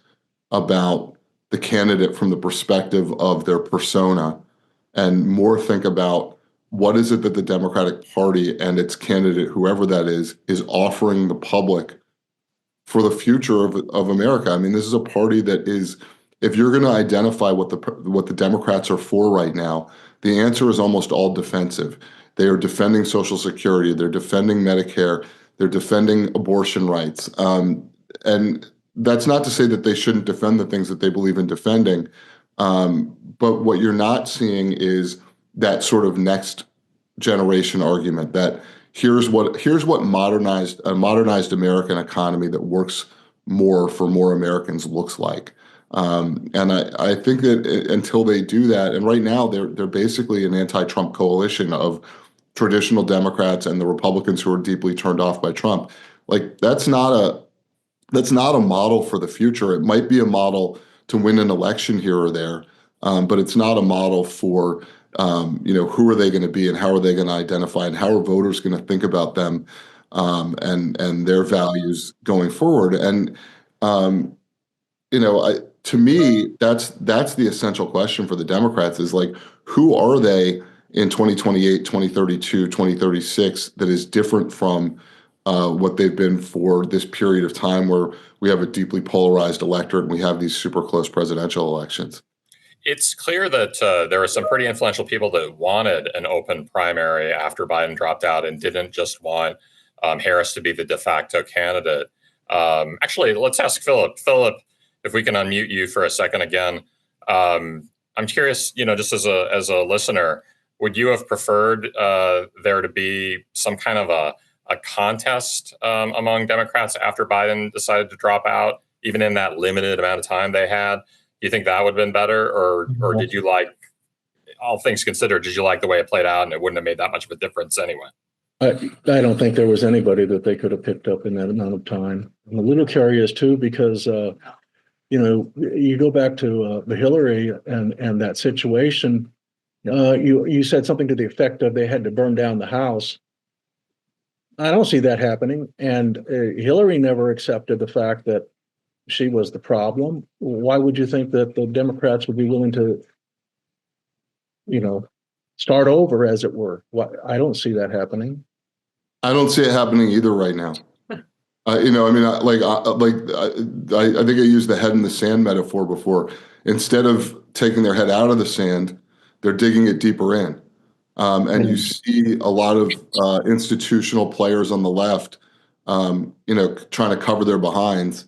[SPEAKER 3] about the candidate from the perspective of their persona and more think about what is it that the Democratic Party and its candidate, whoever that is offering the public for the future of America. I mean, this is a party that is, if you're going to identify what the Democrats are for right now, the answer is almost all defensive. They are defending Social Security. They're defending Medicare. They're defending abortion rights. And that's not to say that they shouldn't defend the things that they believe in defending. But what you're not seeing is that sort of next generation argument that here's what a modernized American economy that works more for more Americans looks like. And I think that until they do that, and right now they're basically an anti-Trump coalition of traditional Democrats and the Republicans who are deeply turned off by Trump. Like that's not a model for the future. It might be a model to win an election here or there, but it's not a model for who are they going to be and how are they going to identify and how are voters going to think about them and their values going forward. And um, to me, that's the essential question for the Democrats is like, who are they in 2028, 2032, 2036 that is different from what they've been for this period of time where we have a deeply polarized electorate and we have these super close presidential elections?
[SPEAKER 1] It's clear that there are some pretty influential people that wanted an open primary after Biden dropped out and didn't just want Harris to be the de facto candidate. Actually, let's ask Philip. Philip, if we can unmute you for a second again. I'm curious, just as a listener, would you have preferred there to be some kind of a contest among Democrats after Biden decided to drop out, even in that limited amount of time they had? Do you think that would have been better, or did you like, all things considered, did you like the way it played out and it wouldn't have made that much of a difference anyway?
[SPEAKER 6] I don't think there was anybody that they could have picked up in that amount of time. I'm a little curious too, because you go back to the Hillary and that situation. You said something to the effect of they had to burn down the house. I don't see that happening, and Hillary never accepted the fact that she was the problem. Why would you think that the Democrats would be willing to, start over, as it were? I don't see that happening.
[SPEAKER 3] I don't see it happening either right now. I think I used the head in the sand metaphor before. Instead of taking their head out of the sand, they're digging it deeper in. And you see a lot of institutional players on the left, trying to cover their behinds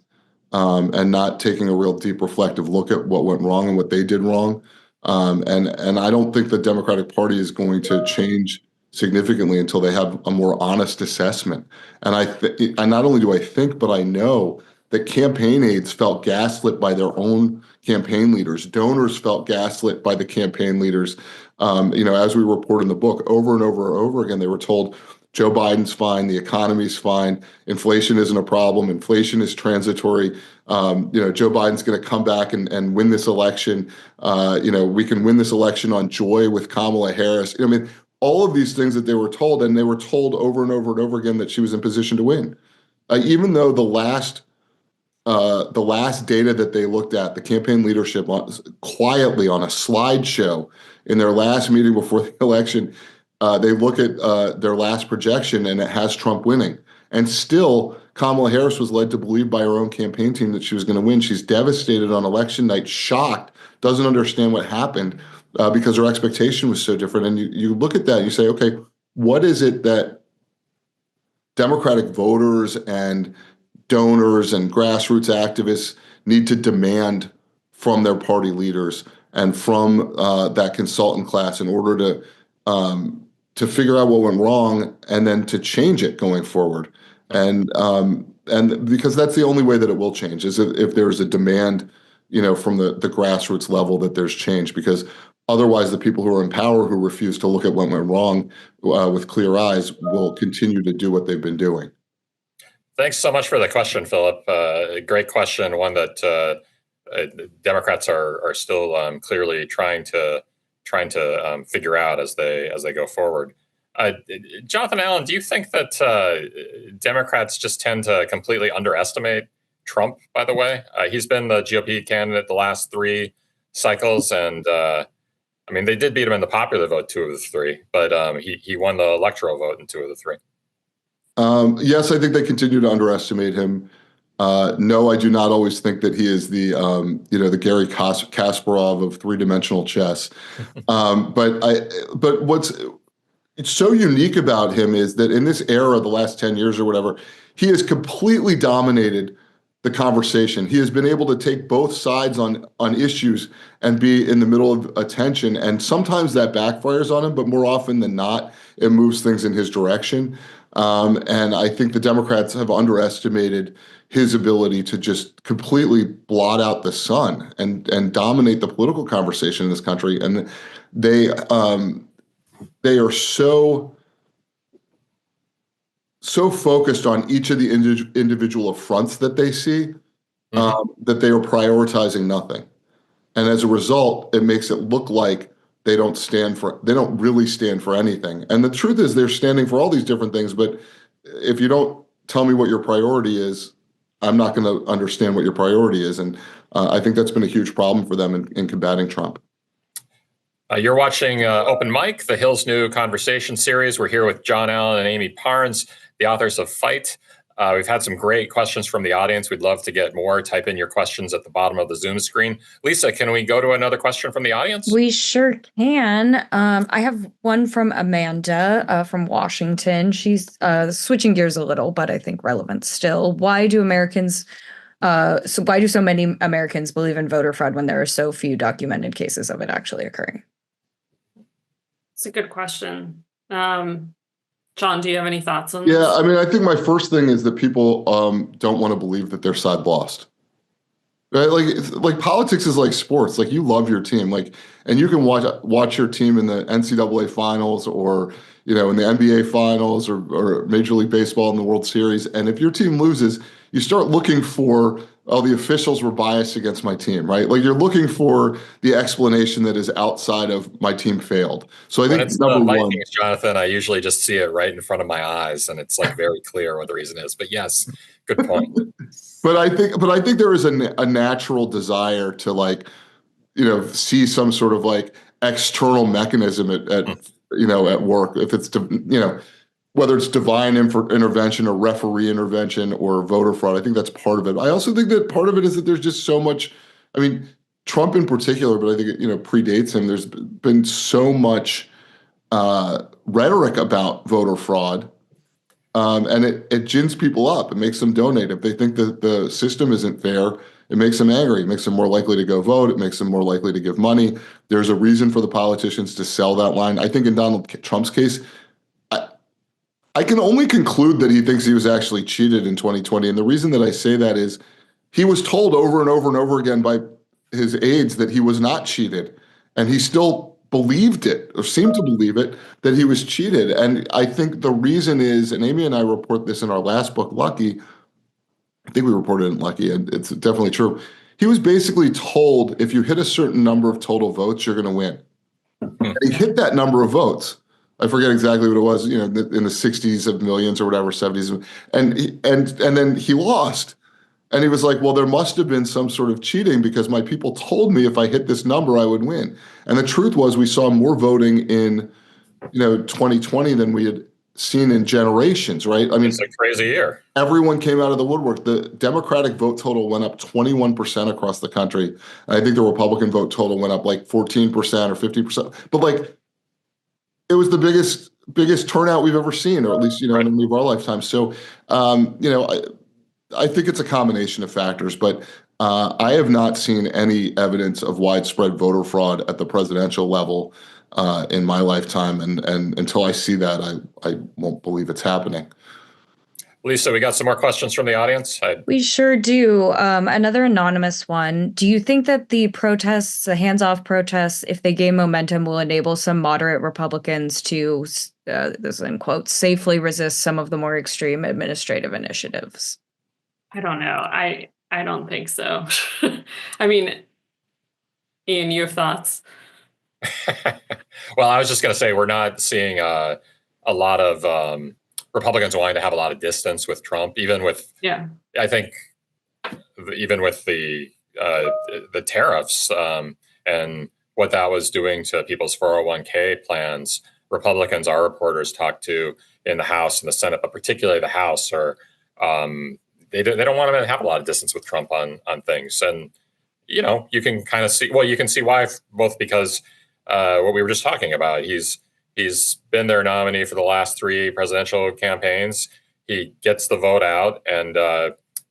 [SPEAKER 3] and not taking a real deep reflective look at what went wrong and what they did wrong. And I don't think the Democratic Party is going to change significantly until they have a more honest assessment. And not only do I think, but I know that campaign aides felt gaslit by their own campaign leaders. Donors felt gaslit by the campaign leaders. As we report in the book, over and over and over again, they were told Joe Biden's fine, the economy's fine, inflation isn't a problem, inflation is transitory. Joe Biden's going to come back and win this election. We can win this election on joy with Kamala Harris. All of these things that they were told, and they were told over and over and over again that she was in position to win. Even though the last data that they looked at, the campaign leadership quietly on a slideshow in their last meeting before the election, they look at their last projection and it has Trump winning. And still, Kamala Harris was led to believe by her own campaign team that she was going to win. She's devastated on election night, shocked, doesn't understand what happened because her expectation was so different. And you look at that and you say, okay, what is it that Democratic voters and donors and grassroots activists need to demand from their party leaders and from that consultant class in order to figure out what went wrong and then to change it going forward? And because that's the only way that it will change is if there's a demand, from the grassroots level that there's change, because otherwise the people who are in power who refuse to look at what went wrong with clear eyes will continue to do what they've been doing.
[SPEAKER 1] Thanks so much for the question, Philip. Great question, one that Democrats are still clearly trying to figure out as they go forward. Jonathan Allen, do you think that Democrats just tend to completely underestimate Trump? By the way, he's been the GOP candidate the last 3 cycles, and they did beat him in the popular vote 2 of the 3, but he won the electoral vote in 2 of the 3.
[SPEAKER 3] Yes, I think they continue to underestimate him. No, I do not always think that he is the Garry Kasparov of 3-dimensional chess. But what's so unique about him is that in this era, the last 10 years or whatever, he has completely dominated the conversation. He has been able to take both sides on issues and be in the middle of attention. And sometimes that backfires on him, but more often than not, it moves things in his direction. And I think the Democrats have underestimated his ability to just completely blot out the sun and dominate the political conversation in this country. And they are so focused on each of the individual affronts that they see that they are prioritizing nothing. And as a result, it makes it look like they don't really stand for anything. And the truth is they're standing for all these different things, but if you don't tell me what your priority is, I'm not going to understand what your priority is. And I think that's been a huge problem for them in combating Trump.
[SPEAKER 1] You're watching Open Mic, the Hill's new conversation series. We're here with John Allen and Amie Parnes, the authors of Fight. We've had some great questions from the audience. We'd love to get more. Type in your questions at the bottom of the Zoom screen. Lisa, can we go to another question from the audience?
[SPEAKER 4] We sure can. I have one from Amanda from Washington. She's switching gears a little, but I think relevant still. Why do so many Americans believe in voter fraud when there are so few documented cases of it actually occurring?
[SPEAKER 2] It's a good question. John, do you have any thoughts on this?
[SPEAKER 3] Yeah, I mean, I think my first thing is that people don't want to believe that their side lost. Right? Like politics is like sports. Like you love your team, and you can watch your team in the NCAA finals or in the NBA finals or Major League Baseball in the World Series. And if your team loses, you start looking for, oh, the officials were biased against my team, right? Like you're looking for the explanation that is outside of my team failed. So I think
[SPEAKER 1] when it's
[SPEAKER 3] number
[SPEAKER 1] the
[SPEAKER 3] one,
[SPEAKER 1] Vikings, Jonathan, I usually just see it right in front of my eyes, and it's like very clear what the reason is. But yes, good point.
[SPEAKER 3] But I think there is a natural desire to see some sort of external mechanism at work. If it's whether it's divine intervention or referee intervention or voter fraud, I think that's part of it. I also think that part of it is that there's just so much. I mean, Trump in particular, but I think it predates him. There's been so much rhetoric about voter fraud. And it gins people up. It makes them donate. If they think that the system isn't fair, it makes them angry. It makes them more likely to go vote. It makes them more likely to give money. There's a reason for the politicians to sell that line. I think in Donald Trump's case, I can only conclude that he thinks he was actually cheated in 2020. And the reason that I say that is he was told over and over and over again by his aides that he was not cheated. And he still believed it or seemed to believe it, that he was cheated. And I think the reason is, and Amie and I report this in our last book, Lucky, I think we reported it in Lucky, and it's definitely true. He was basically told if you hit a certain number of total votes, you're going to win. And he hit that number of votes. I forget exactly what it was, in the 60s of millions or whatever, 70s. And then he lost. And he was like, well, there must have been some sort of cheating because my people told me if I hit this number, I would win. And the truth was we saw more voting in 2020 than we had seen in generations, right? I mean,
[SPEAKER 1] it's a crazy year.
[SPEAKER 3] Everyone came out of the woodwork. The Democratic vote total went up 21% across the country. And I think the Republican vote total went up 14% or 50%. But it was the biggest turnout we've ever seen, or at least, in any of our lifetimes. So, I think it's a combination of factors, but I have not seen any evidence of widespread voter fraud at the presidential level in my lifetime. And until I see that, I won't believe it's happening.
[SPEAKER 1] Lisa, we got some more questions from the audience.
[SPEAKER 4] We sure do. Another anonymous one. Do you think that the protests, the hands-off protests, if they gain momentum, will enable some moderate Republicans to, this is in quotes, safely resist some of the more extreme administrative initiatives?
[SPEAKER 2] I don't know. I don't think so. I mean, Ian, you have thoughts?
[SPEAKER 1] Well, I was just going to say we're not seeing a lot of Republicans wanting to have a lot of distance with Trump, even with I think even with the tariffs and what that was doing to people's 401k plans. Republicans, our reporters talked to in the House and the Senate, but particularly the House, are they don't want to have a lot of distance with Trump on things. And you can kind of see, well, you can see why, both because what we were just talking about, he's been their nominee for the last 3 presidential campaigns. He gets the vote out, and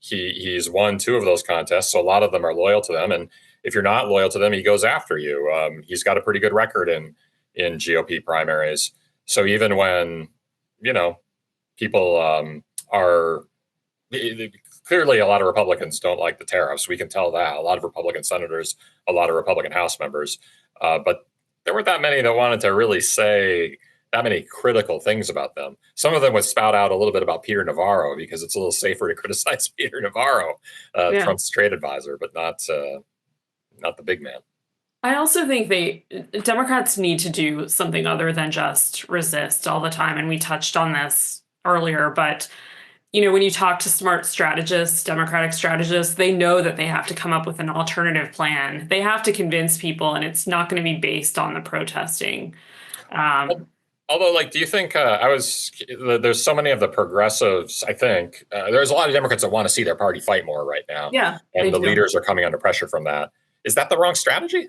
[SPEAKER 1] he's won 2 of those contests. So a lot of them are loyal to them. And if you're not loyal to them, he goes after you. He's got a pretty good record in GOP primaries. So even when, people are clearly, a lot of Republicans don't like the tariffs. We can tell that. A lot of Republican senators, a lot of Republican House members, but there weren't that many that wanted to really say that many critical things about them. Some of them would spout out a little bit about Peter Navarro because it's a little safer to criticize Peter Navarro, Trump's trade advisor, but not the big man.
[SPEAKER 2] I also think Democrats need to do something other than just resist all the time. And we touched on this earlier, but when you talk to smart strategists, Democratic strategists, they know that they have to come up with an alternative plan. They have to convince people, and it's not going to be based on the protesting.
[SPEAKER 1] Although, like, do you think there's so many of the progressives, I think there's a lot of Democrats that want to see their party fight more right now.
[SPEAKER 2] Yeah,
[SPEAKER 1] and the leaders are coming under pressure from that. Is that the wrong strategy?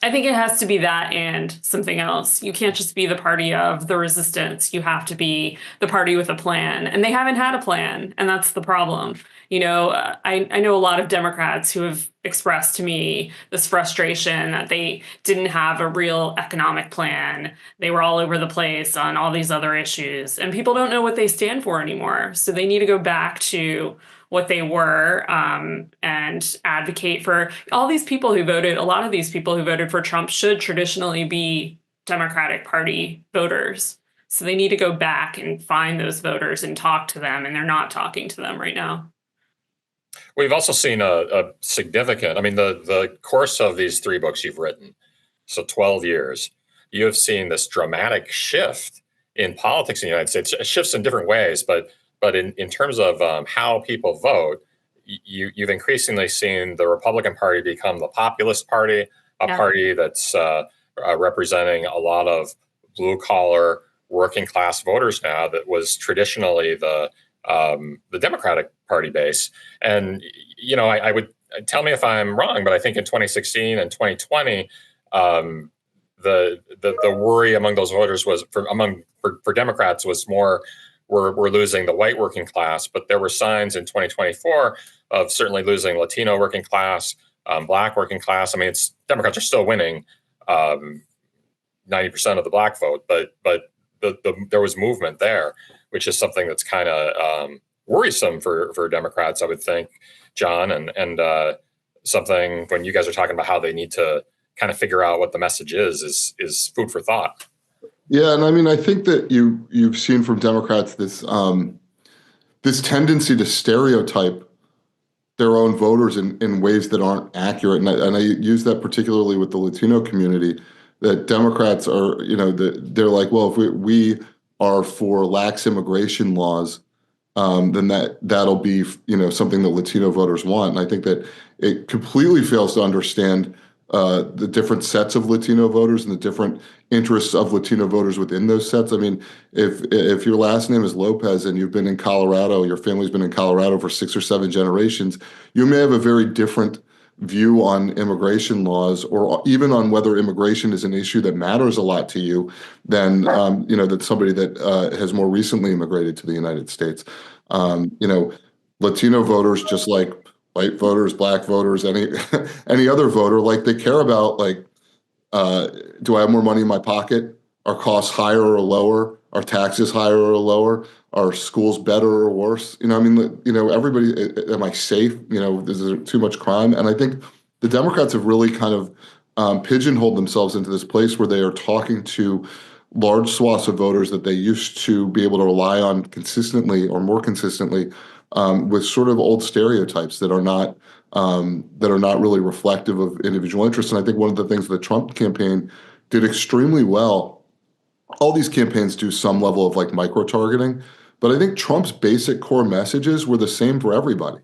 [SPEAKER 2] I think it has to be that and something else. You can't just be the party of the resistance. You have to be the party with a plan. And they haven't had a plan. And that's the problem. I know a lot of Democrats who have expressed to me this frustration that they didn't have a real economic plan. They were all over the place on all these other issues. And people don't know what they stand for anymore. So they need to go back to what they were and advocate for all these people who voted. A lot of these people who voted for Trump should traditionally be Democratic Party voters. So they need to go back and find those voters and talk to them. And they're not talking to them right now.
[SPEAKER 1] We've also seen a significant, the course of these 3 books you've written, so 12 years, you have seen this dramatic shift in politics in the United States. It shifts in different ways, but in terms of how people vote, you've increasingly seen the Republican Party become the populist party, a party that's representing a lot of blue-collar, working-class voters now that was traditionally the Democratic Party base. And, I would tell me if I'm wrong, but I think in 2016 and 2020, the worry among those voters was for Democrats was more, we're losing the white working class, but there were signs in 2024 of certainly losing Latino working class, Black working class. Democrats are still winning 90% of the Black vote, but there was movement there, which is something that's kind of worrisome for Democrats, I would think, John, and something when you guys are talking about how they need to kind of figure out what the message is food for thought.
[SPEAKER 3] Yeah, and I think that you've seen from Democrats this this tendency to stereotype their own voters in ways that aren't accurate, and I use that particularly with the Latino community. That Democrats are, they're like, well, if we are for lax immigration laws, then that'll be, something that Latino voters want. And I think that it completely fails to understand the different sets of Latino voters and the different interests of Latino voters within those sets. If your last name is Lopez and you've been in Colorado, your family's been in Colorado for 6 or 7 generations, you may have a very different view on immigration laws, or even on whether immigration is an issue that matters a lot to you than that somebody that has more recently immigrated to the United States. Latino voters, just like white voters, Black voters, any other voter, like, they care about, like, do I have more money in my pocket? Are costs higher or lower? Are taxes higher or lower? Are schools better or worse? Everybody, am I safe? Is there too much crime? And I think the Democrats have really kind of pigeonholed themselves into this place where they are talking to large swaths of voters that they used to be able to rely on consistently or more consistently, with sort of old stereotypes that are not really reflective of individual interests. And I think one of the things the Trump campaign did extremely well, all these campaigns do some level of, like, micro-targeting, but I think Trump's basic core messages were the same for everybody.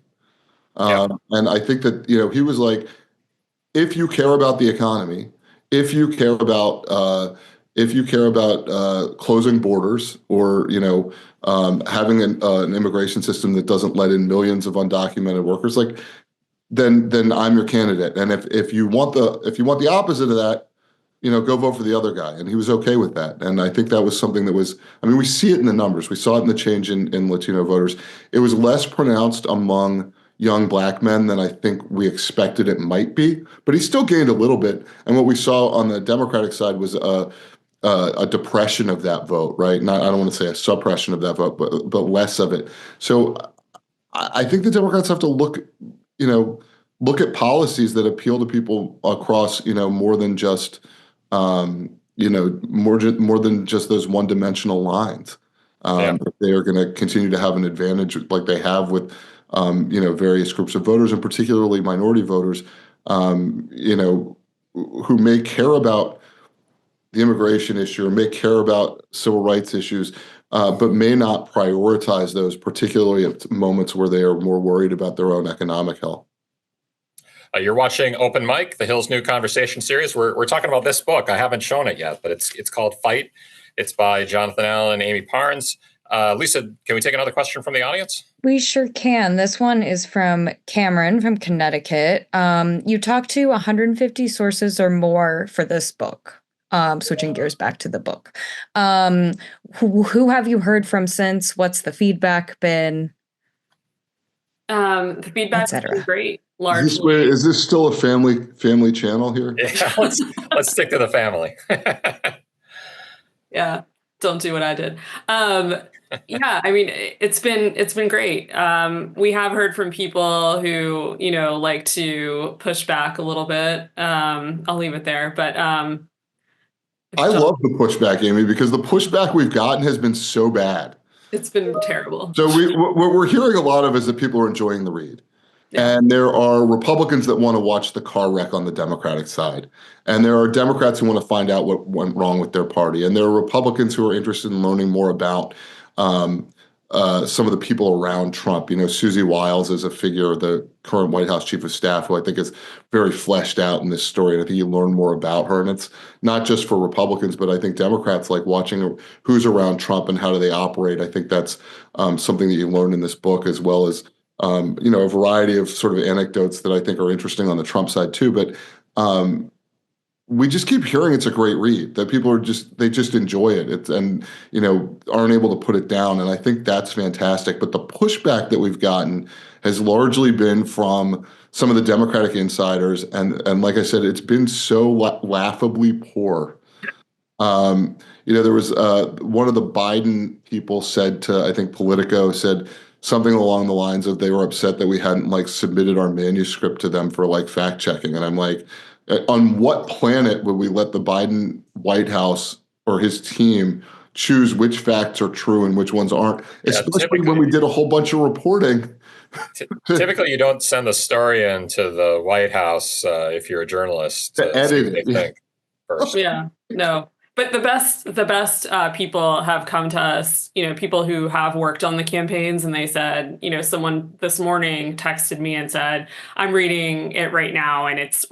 [SPEAKER 3] And I think that, he was like, if you care about the economy, if you care about closing borders, or having an immigration system that doesn't let in millions of undocumented workers, like, then I'm your candidate. And if you want the opposite of that, go vote for the other guy. And he was okay with that. And I think that was something that was, we see it in the numbers. We saw it in the change in Latino voters. It was less pronounced among young Black men than I think we expected it might be, but he still gained a little bit. And what we saw on the Democratic side was a depression of that vote, right? I don't want to say a suppression of that vote, but less of it. So I think the Democrats have to look at policies that appeal to people across, more than just, more than just those one-dimensional lines. They are going to continue to have an advantage, like they have with, various groups of voters, and particularly minority voters, who may care about the immigration issue or may care about civil rights issues, but may not prioritize those, particularly at moments where they are more worried about their own economic health.
[SPEAKER 1] You're watching Open Mic, the Hill's new conversation series. We're talking about this book. I haven't shown it yet, but it's called Fight. It's by Jonathan Allen and Amie Parnes. Lisa, can we take another question from the audience?
[SPEAKER 4] We sure can. This one is from Cameron from Connecticut. You talked to 150 sources or more for this book. Switching gears back to the book. Who have you heard from since? What's the feedback been?
[SPEAKER 2] The feedback's been great.
[SPEAKER 3] Largely. Is this still a family channel here?
[SPEAKER 1] Yeah, let's stick to the family.
[SPEAKER 2] Yeah, don't do what I did. Yeah, I mean, it's been great. We have heard from people who, like to push back a little bit. I'll leave it there, but I
[SPEAKER 3] love the pushback, Amie, because the pushback we've gotten has been so bad.
[SPEAKER 2] It's been terrible.
[SPEAKER 3] So what we're hearing a lot of is that people are enjoying the read. Yeah. And there are Republicans that want to watch the car wreck on the Democratic side. And there are Democrats who want to find out what went wrong with their party. And there are Republicans who are interested in learning more about some of the people around Trump. Susie Wiles is a figure, the current White House chief of staff, who I think is very fleshed out in this story. And I think you learn more about her. And it's not just for Republicans, but I think Democrats like watching who's around Trump and how do they operate. I think that's something that you learn in this book, as well as a variety of sort of anecdotes that I think are interesting on the Trump side too. But we just keep hearing it's a great read, that people they just enjoy it. And aren't able to put it down. And I think that's fantastic. But the pushback that we've gotten has largely been from some of the Democratic insiders. And like I said, it's been so laughably poor. There was one of the Biden people said to, I think Politico said something along the lines of they were upset that we hadn't submitted our manuscript to them for fact checking. And I'm like, on what planet would we let the Biden White House or his team choose which facts are true and which ones aren't, especially when we did a whole bunch of reporting?
[SPEAKER 1] Typically, you don't send the story into the White House if you're a journalist
[SPEAKER 3] to edit it.
[SPEAKER 1] First.
[SPEAKER 2] Yeah, no. But the best people have come to us, people who have worked on the campaigns, and they said, someone this morning texted me and said, I'm reading it right now and it's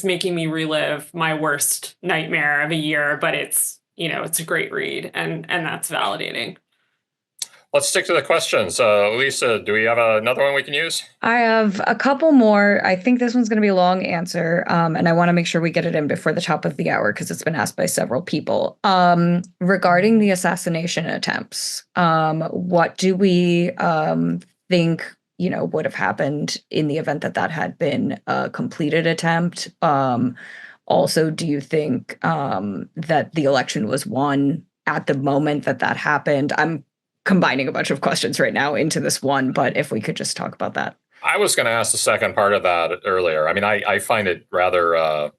[SPEAKER 2] making me relive my worst nightmare of a year, but it's a great read, and that's validating.
[SPEAKER 1] Let's stick to the questions. Lisa, do we have another one we can use?
[SPEAKER 4] I have a couple more. I think this one's going to be a long answer, and I want to make sure we get it in before the top of the hour because it's been asked by several people. Regarding the assassination attempts, what do we think, would have happened in the event that had been a completed attempt? Also, do you think that the election was won at the moment that happened? I'm combining a bunch of questions right now into this one, but if we could just talk about that.
[SPEAKER 1] I was going to ask the second part of that earlier. I mean, I find it rather, I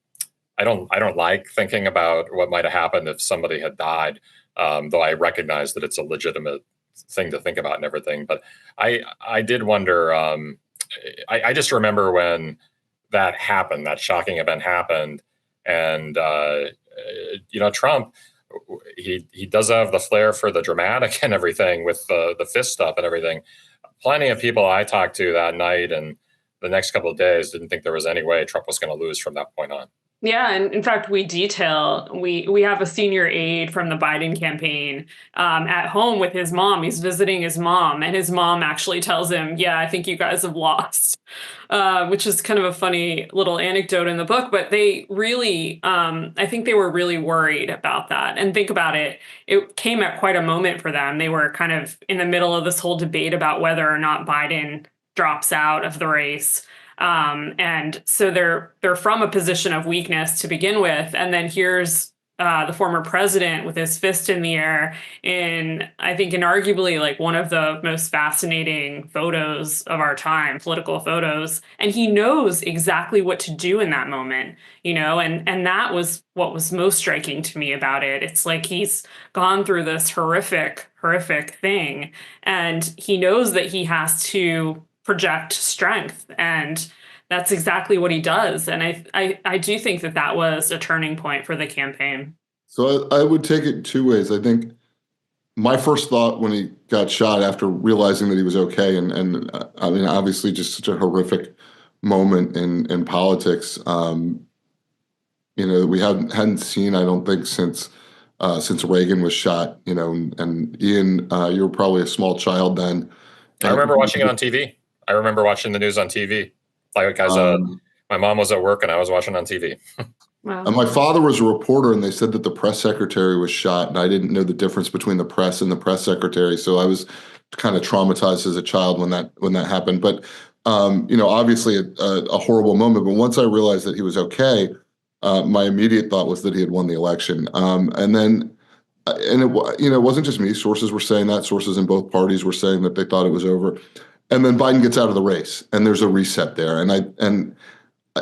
[SPEAKER 1] don't like thinking about what might have happened if somebody had died, though I recognize that it's a legitimate thing to think about and everything. But I did wonder, I just remember when that happened, that shocking event happened, and, Trump, he does have the flair for the dramatic and everything with the fist stuff and everything. Plenty of people I talked to that night and the next couple of days didn't think there was any way Trump was going to lose from that point on.
[SPEAKER 2] Yeah, and in fact, we have a senior aide from the Biden campaign at home with his mom. He's visiting his mom, and his mom actually tells him, "Yeah, I think you guys have lost," which is kind of a funny little anecdote in the book. But they really, I think they were really worried about that. And think about it, it came at quite a moment for them. They were kind of in the middle of this whole debate about whether or not Biden drops out of the race. And so they're from a position of weakness to begin with. And then here's the former president with his fist in the air I think inarguably one of the most fascinating photos of our time, political photos. And he knows exactly what to do in that moment, and that was what was most striking to me about it. It's like he's gone through this horrific thing, and he knows that he has to project strength, and that's exactly what he does. And I do think that was a turning point for the campaign.
[SPEAKER 3] So I would take it two ways. I think my first thought when he got shot after realizing that he was okay, and I mean, obviously just such a horrific moment in politics, that we hadn't seen, I don't think, since Reagan was shot, and Ian, you were probably a small child then.
[SPEAKER 1] I remember watching it on TV. I remember watching the news on TV. Like, my mom was at work and I was watching on TV.
[SPEAKER 2] Wow.
[SPEAKER 3] And my father was a reporter, and they said that the press secretary was shot, and I didn't know the difference between the press and the press secretary, so I was kind of traumatized as a child when that happened. But obviously a horrible moment. But once I realized that he was okay, my immediate thought was that he had won the election. And then, and it wasn't just me. Sources were saying that. Sources in both parties were saying that they thought it was over. And then Biden gets out of the race, and there's a reset there.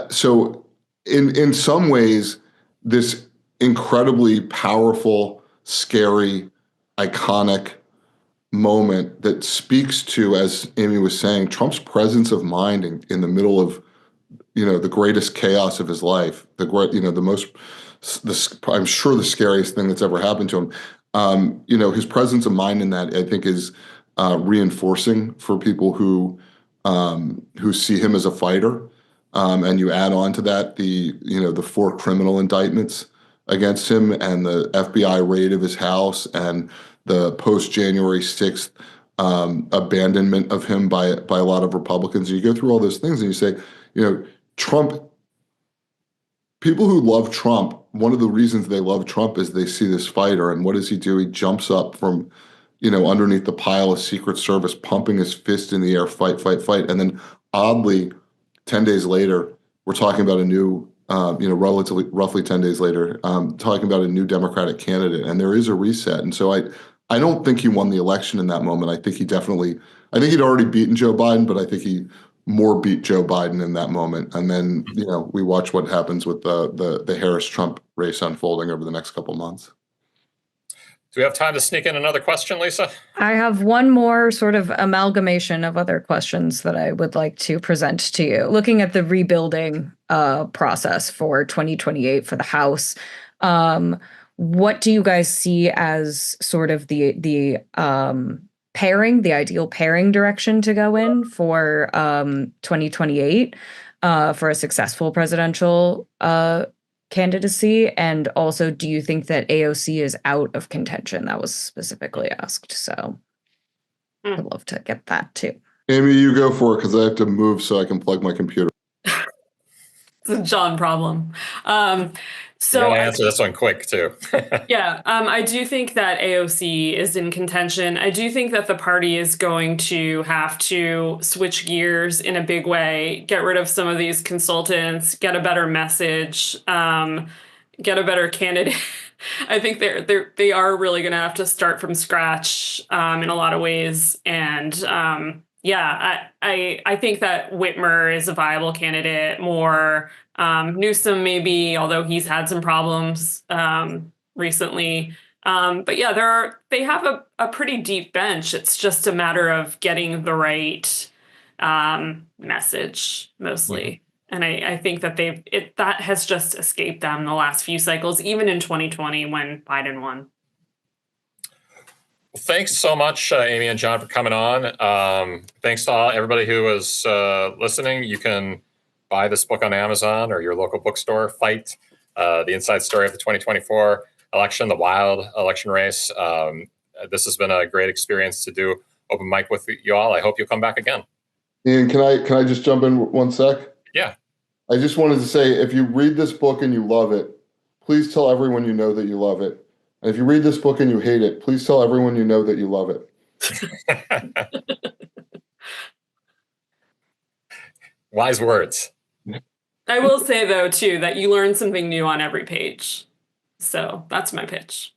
[SPEAKER 3] So in some ways, this incredibly powerful, scary, iconic moment that speaks to, as Amie was saying, Trump's presence of mind in the middle of the greatest chaos of his life, I'm sure the scariest thing that's ever happened to him. His presence of mind in that, I think, is reinforcing for people who see him as a fighter. And you add on to that the 4 criminal indictments against him and the FBI raid of his house and the post-January 6th abandonment of him by a lot of Republicans. And you go through all those things and you say, Trump, people who love Trump, one of the reasons they love Trump is they see this fighter. And what does he do? He jumps up from, underneath the pile of Secret Service, pumping his fist in the air, fight, fight, fight. And then oddly, 10 days later, we're talking about a new, roughly 10 days later, talking about a new Democratic candidate. And there is a reset. And so I don't think he won the election in that moment. I think he'd already beaten Joe Biden, but I think he more beat Joe Biden in that moment. And then, we watch what happens with the Harris-Trump race unfolding over the next couple months.
[SPEAKER 1] Do we have time to sneak in another question, Lisa?
[SPEAKER 4] I have one more sort of amalgamation of other questions that I would like to present to you. Looking at the rebuilding process for 2028 for the House, what do you guys see as sort of the pairing, the ideal pairing direction to go in for 2028 for a successful presidential candidacy? And also, do you think that AOC is out of contention? That was specifically asked. So I'd love to get that too.
[SPEAKER 3] Amie, you go for it because I have to move so I can plug my computer.
[SPEAKER 2] It's a John problem.
[SPEAKER 1] So I answer this one quick too.
[SPEAKER 2] Yeah, I do think that AOC is in contention. I do think that the party is going to have to switch gears in a big way, get rid of some of these consultants, get a better message, get a better candidate. I think they are really going to have to start from scratch in a lot of ways. And I think that Whitmer is a viable candidate. More Newsom maybe, although he's had some problems recently. But yeah, they have a pretty deep bench. It's just a matter of getting the right message mostly. Mm-hmm. And I think that that has just escaped them the last few cycles, even in 2020 when Biden won.
[SPEAKER 1] Well, thanks so much, Amie and John, for coming on. Thanks to everybody who was listening. You can buy this book on Amazon or your local bookstore. Fight, the inside story of the 2024 election, the wild election race. This has been a great experience to do open mic with you all. I hope you'll come back again.
[SPEAKER 3] Ian, can I just jump in one sec?
[SPEAKER 1] Yeah.
[SPEAKER 3] I just wanted to say, if you read this book and you love it, please tell everyone you know that you love it. And if you read this book and you hate it, please tell everyone you know that you love it.
[SPEAKER 1] Wise words.
[SPEAKER 2] I will say, though, too, that you learn something new on every page. So that's my pitch.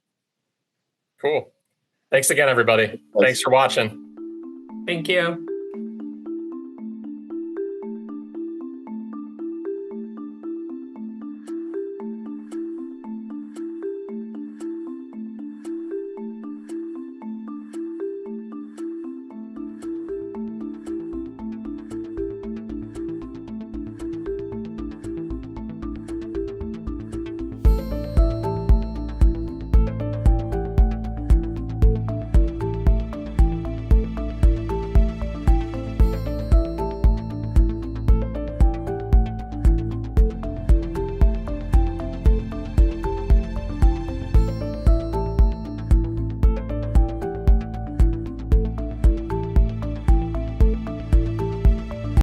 [SPEAKER 1] Cool. Thanks again, everybody. Thanks for watching.
[SPEAKER 2] Thank you.